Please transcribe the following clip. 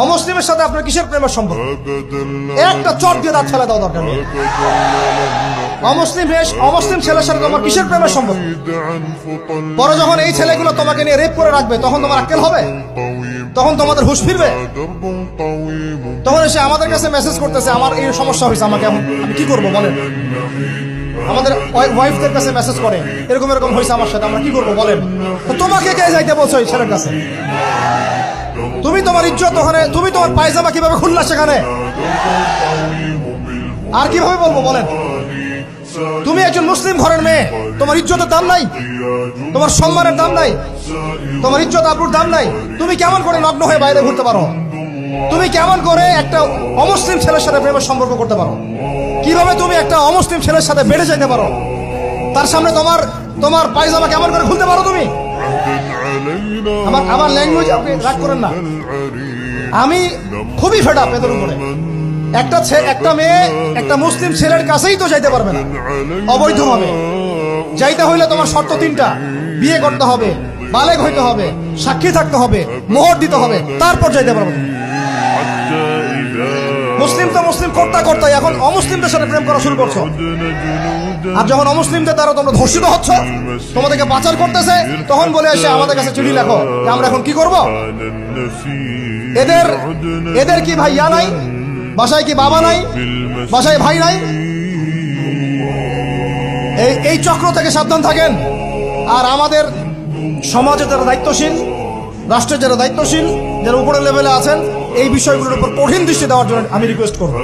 অমুসলিমের সাথে আপনার কিসের প্রেমের সম্পর্ক? একটা চট দিয়ে দাঁত ফেলে দাও দরকার নেই। অমুসলিম ছেলের সাথে তোমার কিসের প্রেমের সম্পর্ক? পরে যখন এই ছেলেগুলো তোমাকে নিয়ে রেপ করে রাখবে তখন তোমার আক্কেল হবে? তখন তোমাদের হুঁশ ফিরবে? তখন এসে আমাদের কাছে মেসেজ করতেছে আমার এই সমস্যা হয়েছে, আমাকে আমি কি করবো বলেন? আমাদের ওয়াইফদের কাছে মেসেজ করে এরকম এরকম হয়েছে আমার সাথে, আমরা কি করবো বলেন? তো তোমাকে কে যাইতে বলছো এই ছেলের কাছে? তুমি তোমার ইজ্জত ওখানে, তুমি তোমার পায়জামা কিভাবে খুললা সেখানে? আর কিভাবে বলবো বলেন? তুমি একজন মুসলিম ঘরের মেয়ে, তোমার ইজ্জতের দাম নাই, তোমার সম্মানের দাম নাই, তোমার ইজ্জত আবরুর দাম নাই। তুমি কেমন করে নগ্ন হয়ে বাইরে ঘুরতে পারো? তুমি কেমন করে একটা অমুসলিম ছেলের সাথে প্রেমের সম্পর্ক করতে পারো? কিভাবে তুমি একটা অমুসলিম ছেলের সাথে বেড়ে যেতে পারো? তার সামনে তোমার পায়জামা কেমন করে খুলতে পারো তুমি? আমার ল্যাঙ্গুয়েজ আপনি রাগ করেন না। আমি খুবই ফেড আপ এদের উপরে। একটা মেয়ে একটা মুসলিম ছেলের কাছেই তো যাইতে পারবে না অবৈধভাবে। যাইতে হইলে তোমার শর্ত তিনটা: বিয়ে করতে হবে, বালেগ হইতে হবে, সাক্ষী থাকতে হবে, মোহর দিতে হবে, তারপর যাইতে পারবে। মুসলিম তো মুসলিম করতে এখন অমুসলিমদের সাথে প্রেম করা শুরু করছো। আর যখন অমুসলিমদের দ্বারা তোমরা ধর্ষিত হচ্ছ, তোমাদেরকে পাচার করতেছে, তখন বলে এসে আমাদের কাছে চিঠি লেখো যে আমরা এখন কি করব? এদের কি ভাইয়া নাই? বাসায় কি বাবা নাই? বাসায় ভাই নাই? এই চক্র থেকে সাবধান থাকেন। আর আমাদের সমাজে যারা দায়িত্বশীল, রাষ্ট্রের যারা দায়িত্বশীল, যারা উপরের লেভেলে আছেন, এই বিষয়গুলোর উপর কঠিন দৃষ্টি দেওয়ার জন্য আমি রিকোয়েস্ট করব।